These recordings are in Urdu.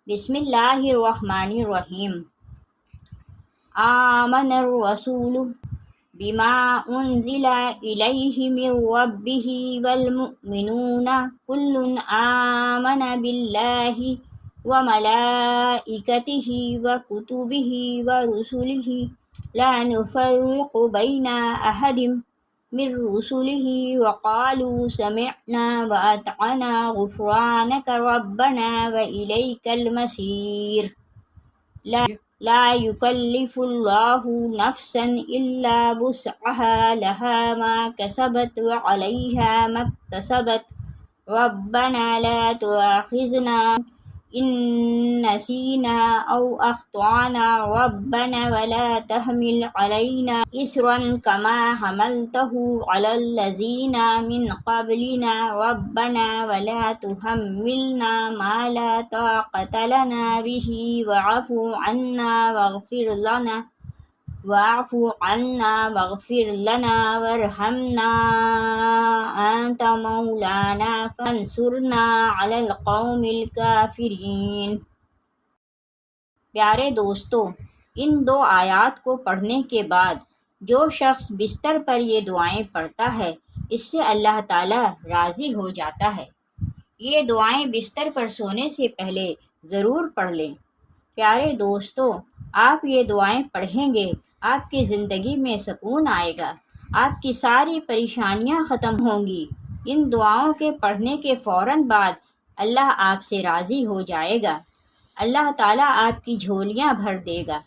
بسم اللہ الرحمن الرحیم۔ آمن الرسول بما انزل الیہ من ربہ والمؤمنون کل آمن باللہ وملائکتہ وکتبہ ورسلہ لا نفرق بین احد من رسلہ وقالوا سمعنا وأطعنا غفرانک ربنا وإلیک المصیر۔ لا یکلف اللہ نفسا الا وسعها لها ما کسبت وعلیہا ما اکتسبت ربنا لا تؤاخذنا ان نسینا او اخطأنا ربنا ولا تحمل علینا اصرا کما حملته علی الذین من قبلنا ربنا ولا تحملنا ما لا طاقة لنا به واعف عنا واغفر لنا وارحمنا انت مولانا فانصرنا علی القوم الکافرین۔ پیارے دوستو، ان دو آیات کو پڑھنے کے بعد جو شخص بستر پر یہ دعائیں پڑھتا ہے اس سے اللہ تعالیٰ راضی ہو جاتا ہے۔ یہ دعائیں بستر پر سونے سے پہلے ضرور پڑھ لیں۔ پیارے دوستو، آپ یہ دعائیں پڑھیں گے، آپ کی زندگی میں سکون آئے گا، آپ کی ساری پریشانیاں ختم ہوں گی۔ ان دعاؤں کے پڑھنے کے فوراً بعد اللہ آپ سے راضی ہو جائے گا۔ اللہ تعالیٰ آپ کی جھولیاں بھر دے گا،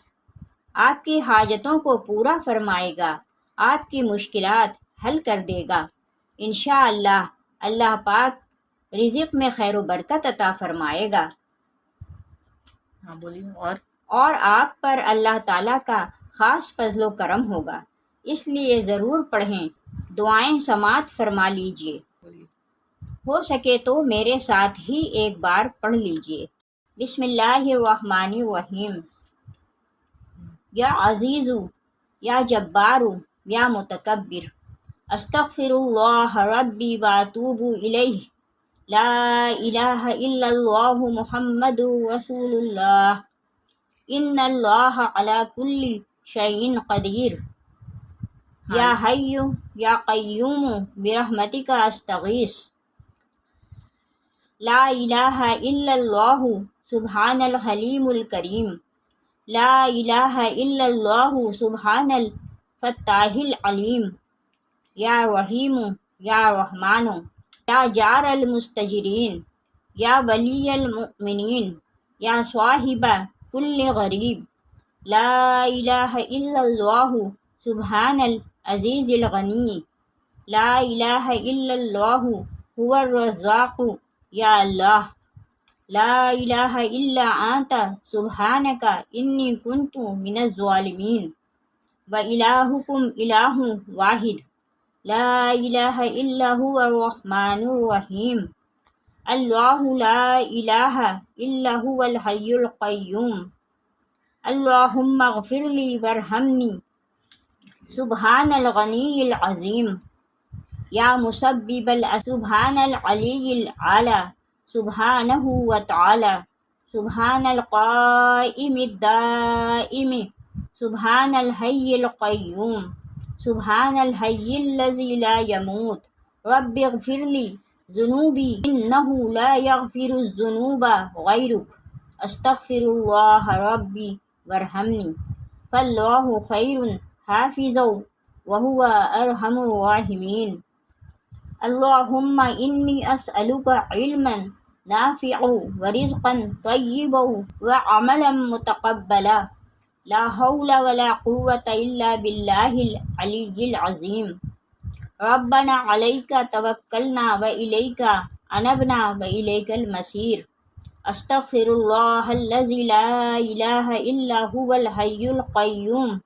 آپ کی حاجتوں کو پورا فرمائے گا، آپ کی مشکلات حل کر دے گا۔ انشاءاللہ اللہ پاک رزق میں خیر و برکت عطا فرمائے گا۔ ہاں بولیے۔ اور آپ پر اللہ تعالیٰ کا خاص فضل و کرم ہوگا، اس لیے ضرور پڑھیں، دعائیں سماعت فرما لیجئے۔ ہو سکے تو میرے ساتھ ہی ایک بار پڑھ لیجئے۔ بسم اللہ الرحمن الرحیم۔ یا عزیز، یا جبار، یا متکبر، استغفر اللہ ربی واتوب الیہ، لا الہ الا اللہ محمد رسول اللہ، ان اللہ علی کل شیء قدیر، یا حی یا قیوم برحمتک استغیث، لا الہ الا اللہ سبحان الحلیم الکریم، لا الہ الا اللہ سبحان الفتاح العلیم، یا رحیم یا رحمان، یا جار المستجرین، یا ولی المؤمنین، یا صاحب کل غریب، لا الہ الا اللہ سبحان العزیز الغنی، لا الہ الا اللہ هو الرزاق، یا اللہ، لا الہ الا انت سبحانک انی کنت من الظالمین، وإلہکم الہ واحد، لا الہ الا هو الرحمن الرحیم، اللہ لا الہ الا هو الحی القیوم، اللہم اغفر لی وارحمنی، سبحان الغنی العظیم، یا مسبب سبحان العلی العلی سبحانہ وتعالی، سبحان القائم الدائم، سبحان الحی القیوم، سبحان الحی الذی لا یموت، رب اغفر لی ذنوبی انہ لا یغفر الذنوب غیرک، استغفر اللہ ربی وارحمنی، فاللہ خیر حافظا وہو ارحم الراحمین۔ اللہم انی اسألک علما نافعا ورزقا طیبا وعملا متقبلا، لا حول ولا قوة الا باللہ العلی العظیم۔ ربنا علیک توکلنا والیک انبنا والیک المصیر، استغفر اللہ الذی لا الہ الا هو الحی القیوم،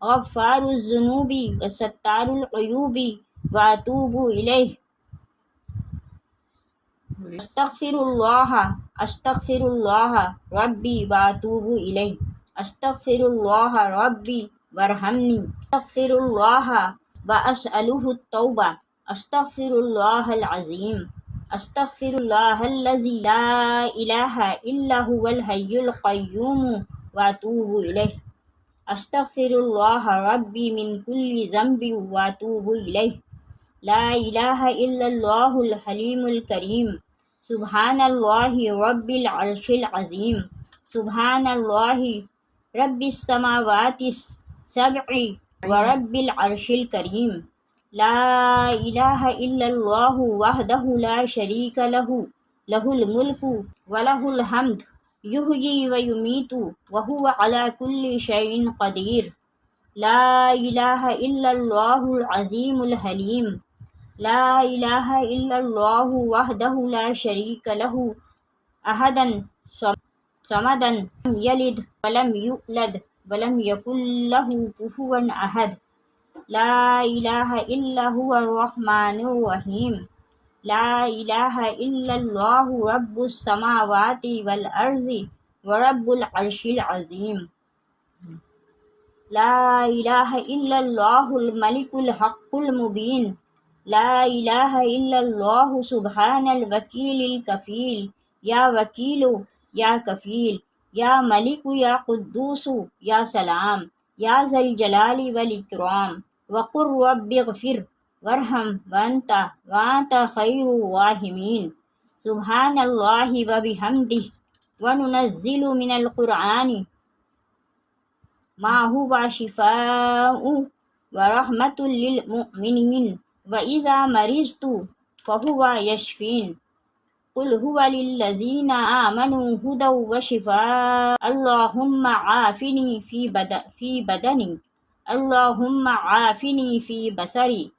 غفار الذنوب وستار العیوب واتوب الیہ، استغفر اللہ ربی واتوب الیہ، استغفر اللہ ربی وارحمنی، استغفر اللہ واسألہ التوبہ، استغفر اللہ العظیم، استغفر اللہ الذی لا الہ الا هو الحی القیوم واتوب الیہ استغفر اللہ ربی من کل ذنب واتوب الیہ لا الہ الا اللہ الحلیم الکریم سبحان اللہ رب العرش العظیم سبحان اللہ رب السماوات السبع ورب العرش الکریم لا الہ الا اللہ وحدہ لا شریک لہ لہ الملک ولہ الحمد یحیی ویمیت وہو علی کل شیء قدیر لا الہ الا اللہ العظیم الحلیم لا الہ الا اللہ وحدہ لا شریک لہ احدا صمدا لم یلد ولم یولد ولم یکن لہ کفوا احد لا الہ الا هو الرحمن الرحیم لا الہ الا اللہ رب السماوات والارض ورب العرش العظیم لا الہ الا اللہ الملک الحق المبین لا الہ الا اللہ سبحان الوکیل الکفیل یا وکیل یا کفیل یا ملک یا قدوس یا سلام یا ذا الجلال والاکرام وقل رب اغفر وارحم وانت خیر الراحمین سبحان اللہ وبحمدہ وننزل من القرآن ما هو شفاء ورحمة للمؤمنين وإذا مرضت فهو يشفين قل هو للذين آمنوا هدى وشفاء اللهم عافني في بدني اللهم عافني في بصري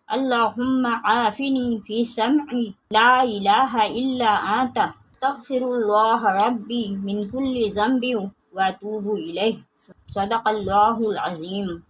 اللهم عافني في سمعي لا إله إلا أنت استغفر الله ربي من كل ذنب واتوب إليه صدق اللہ العظیم۔